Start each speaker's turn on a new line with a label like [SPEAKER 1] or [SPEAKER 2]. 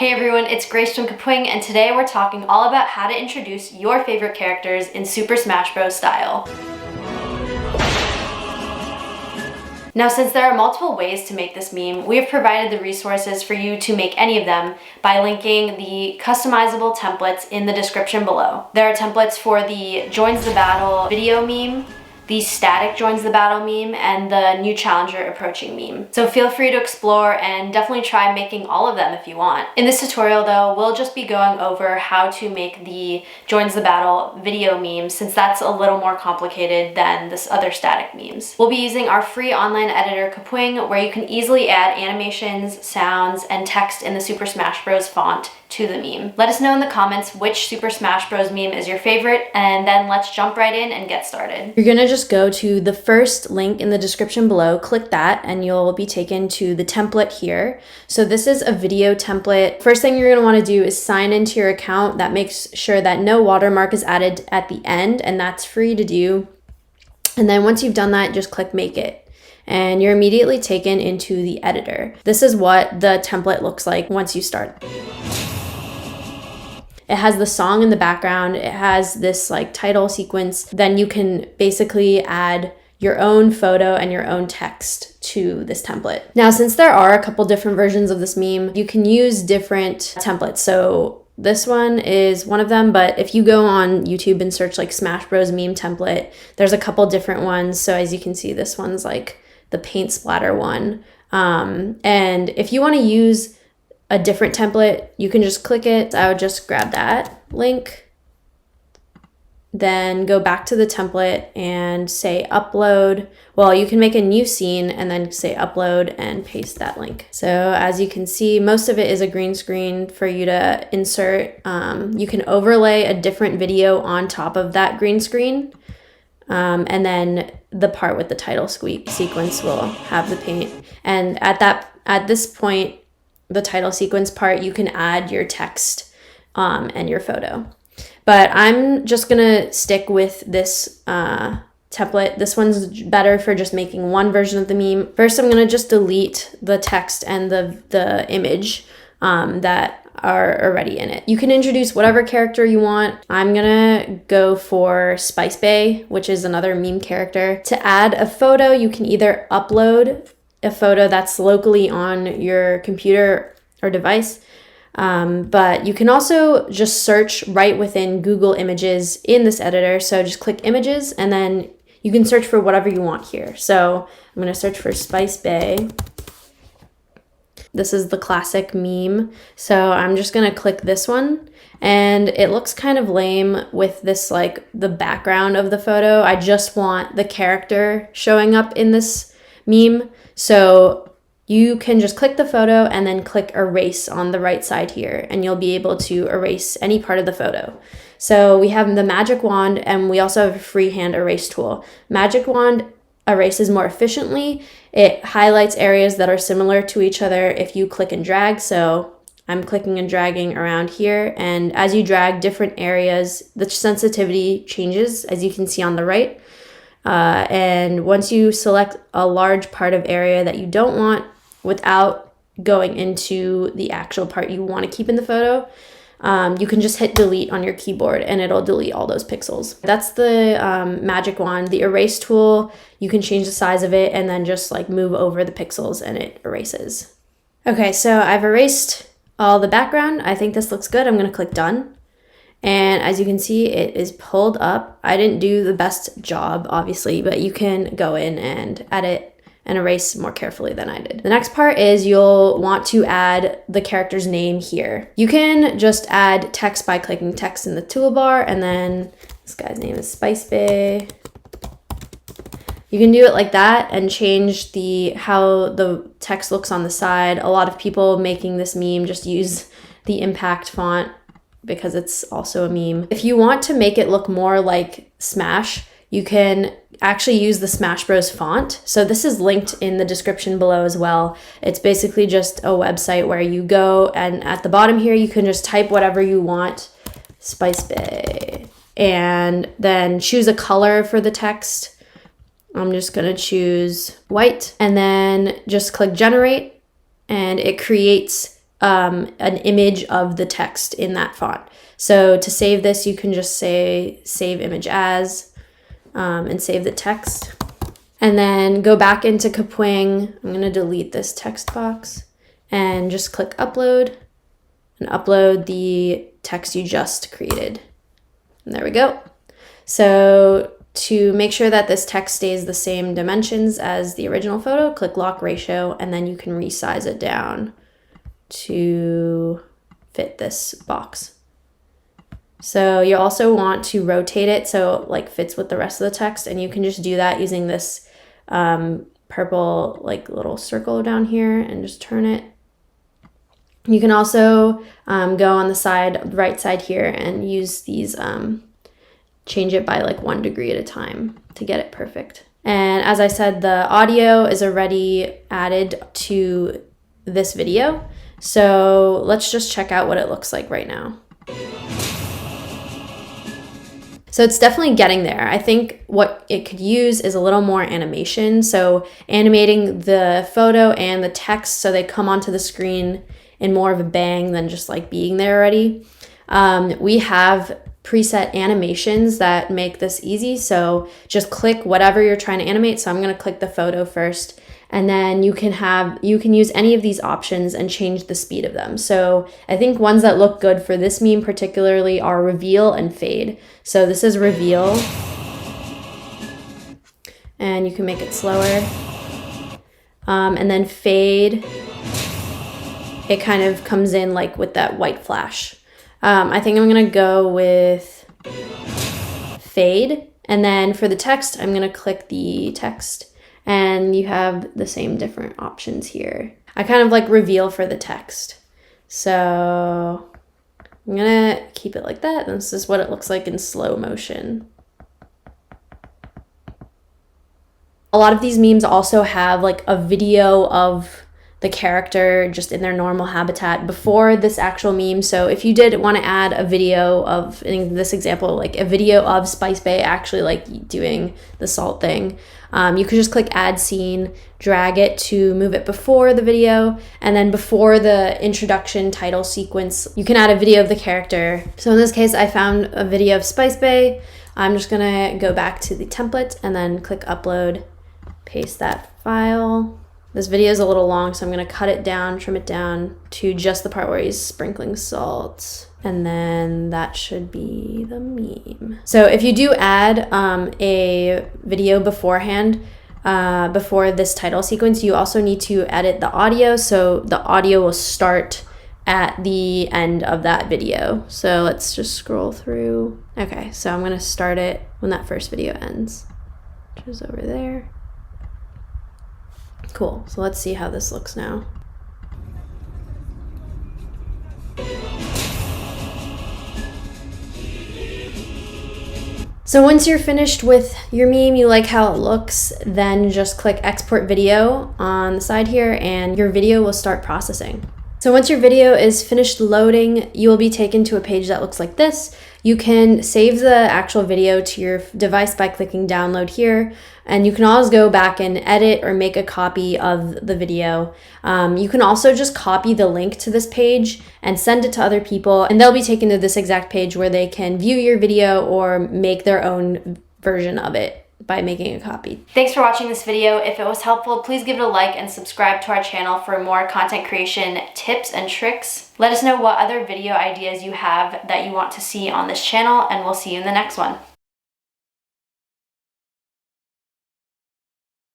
[SPEAKER 1] Hey everyone, it's Grace from Kapwing, and today we're talking all about how to introduce your favorite characters in Super Smash Bros. Style. Now, since there are multiple ways to make this meme, we have provided the resources for you to make any of them by linking the customizable templates in the description below. There are templates for the Joins the Battle video meme, the static joins the battle meme, and the new challenger approaching meme. So feel free to explore and definitely try making all of them if you want. In this tutorial though, we'll just be going over how to make the joins the battle video meme, since that's a little more complicated than this other static memes. We'll be using our free online editor Kapwing, where you can easily add animations, sounds, and text in the Super Smash Bros. Font to the meme. Let us know in the comments which Super Smash Bros. Meme is your favorite, and then let's jump right in and get started. You're gonna just go to the first link in the description below, click that, and you'll be taken to the template here. So this is a video template. First thing you're gonna wanna do is sign into your account. That makes sure that no watermark is added at the end, and that's free to do. And then once you've done that, just click Make It. And you're immediately taken into the editor. This is what the template looks like once you start. It has the song in the background. It has this like title sequence. Then you can basically add your own photo and your own text to this template. Now, since there are a couple different versions of this meme, you can use different templates. So this one is one of them, but if you go on YouTube and search like Smash Bros. Meme template, there's a couple different ones. So as you can see, this one's like the paint splatter one. And if you want to use a different template, you can just click it. I would just grab that link, then go back to the template and say upload. Well, you can make a new scene and then say upload and paste that link. So as you can see, most of it is a green screen for you to insert. You can overlay a different video on top of that green screen. And then the part with the title sequence will have the paint. And at this point, the title sequence part, you can add your text and your photo. But I'm just gonna stick with this template. This one's better for just making one version of the meme. First, I'm gonna just delete the text and the image that are already in it. You can introduce whatever character you want. I'm gonna go for Spice Bay, which is another meme character. To add a photo, you can either upload a photo that's locally on your computer or device, but you can also just search right within Google Images in this editor. So just click Images, and then you can search for whatever you want here. So I'm gonna search for Spice Bay. This is the classic meme. So I'm just gonna click this one, and it looks kind of lame with this, like the background of the photo. I just want the character showing up in this meme. So you can just click the photo and then click erase on the right side here, and you'll be able to erase any part of the photo. So we have the magic wand, and we also have a freehand erase tool. Magic wand erases more efficiently. It highlights areas that are similar to each other if you click and drag. So I'm clicking and dragging around here, and as you drag different areas, the sensitivity changes, as you can see on the right. And once you select a large part of area that you don't want without going into the actual part you want to keep in the photo, you can just hit delete on your keyboard and it'll delete all those pixels. That's the magic wand. The erase tool, you can change the size of it and then just like move over the pixels and it erases. Okay, so I've erased all the background. I think this looks good. I'm gonna click done. And as you can see, it is pulled up. I didn't do the best job, obviously, but you can go in and edit and erase more carefully than I did. The next part is you'll want to add the character's name here. You can just add text by clicking text in the toolbar, and then this guy's name is Spice Bay. You can do it like that and change how the text looks on the side. A lot of people making this meme just use the impact font because it's also a meme. If you want to make it look more like Smash, you can actually use the Smash Bros. Font. So this is linked in the description below as well. It's basically just a website where you go, and at the bottom here, you can just type whatever you want, Spice Bay, and then choose a color for the text. I'm just gonna choose white, and then just click generate, and it creates an image of the text in that font. So to save this, you can just say save image as and save the text. And then go back into Kapwing. I'm going to delete this text box and just click upload and upload the text you just created. And there we go. So to make sure that this text stays the same dimensions as the original photo, click lock ratio, and then you can resize it down to fit this box. So you also want to rotate it so it like fits with the rest of the text, and you can just do that using this purple like little circle down here and just turn it. You can also go on the side, right side here, and use these, change it by like 1 degree at a time to get it perfect. And as I said, the audio is already added to this video. So let's just check out what it looks like right now. So it's definitely getting there. I think what it could use is a little more animation. So animating the photo and the text so they come onto the screen in more of a bang than just like being there already. We have preset animations that make this easy. So just click whatever you're trying to animate. So I'm going to click the photo first, and then you can use any of these options and change the speed of them. So I think ones that look good for this meme particularly are reveal and fade. So this is reveal, and you can make it slower. And then fade, it kind of comes in like with that white flash. I think I'm gonna go with fade, and then for the text, I'm gonna click the text, and you have the same different options here. I kind of like reveal for the text. So I'm gonna keep it like that, and this is what it looks like in slow motion. A lot of these memes also have like a video of the character just in their normal habitat before this actual meme. So if you did want to add a video of, in this example, like a video of Spice Bay actually like doing the salt thing, you could just click add scene, drag it to move it before the video, and then before the introduction title sequence, you can add a video of the character. So in this case, I found a video of Spice Bay. I'm just gonna go back to the template and then click upload, paste that file. This video is a little long, so I'm gonna cut it down, trim it down to just the part where he's sprinkling salt. And then that should be the meme. So if you do add a video beforehand, before this title sequence, you also need to edit the audio. So the audio will start at the end of that video. So let's just scroll through. Okay, so I'm gonna start it when that first video ends, which is over there. Cool, so let's see how this looks now. So once you're finished with your meme, you like how it looks, then just click export video on the side here and your video will start processing. So once your video is finished loading, you will be taken to a page that looks like this. You can save the actual video to your device by clicking download here, and you can always go back and edit or make a copy of the video. You can also just copy the link to this page and send it to other people, and they'll be taken to this exact page where they can view your video or make their own version of it by making a copy. Thanks for watching this video. If it was helpful, please give it a like and subscribe to our channel for more content creation tips and tricks. Let us know what other video ideas you have that you want to see on this channel, and we'll see you in the next one.